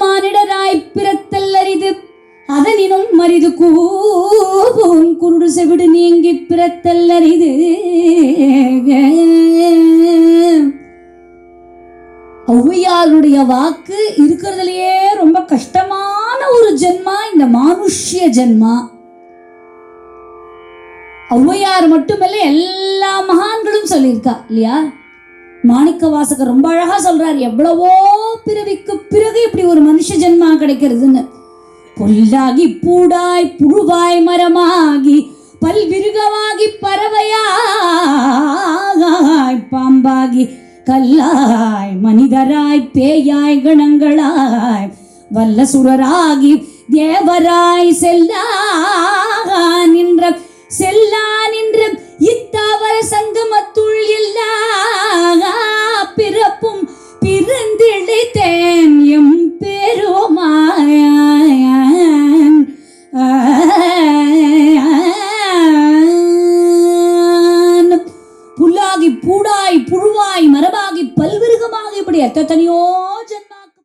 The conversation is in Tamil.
மானிடராய் பிறத்தல் அரிது அதனினும் மரிது கூவும் குருடு செவிடு நீங்கி பிறத்தல் அரிது. ஔவையாருடைய வாக்கு இருக்கிறதுலயே ரொம்ப கஷ்டமான ஒரு ஜென்மா இந்த மானுஷ்ய ஜென்மா. ஔவையார் மட்டுமல்ல எல்லா மகான்களும் சொல்லியிருக்கா இல்லையா? மாணிக்க வாசகர் ரொம்ப அழகா சொல்றார், எவ்வளவோ பிறவிக்கு பிறகு இப்படி ஒரு மனுஷ ஜென்மா கிடைக்கிறதுன்னு. புல்லாகி பூடாய் புழுவாய் மரமாகி பல்விருகமாகி பறவையாய் பாம்பாகி கல்லாய் மனிதராய் பேயாய் கணங்களாய் வல்ல சுரராகி தேவராய் செல்லா நின்ற இத்தாவர சங்கமத்துள் எல்லா பிறப்பும் பிறந்திழைத்தேன் எம் பெருமான். புல்லாகி பூடாய் புழுவாய் மரபாகி பல்விருகமாகி இப்படி எத்தனையோ ஜென்ம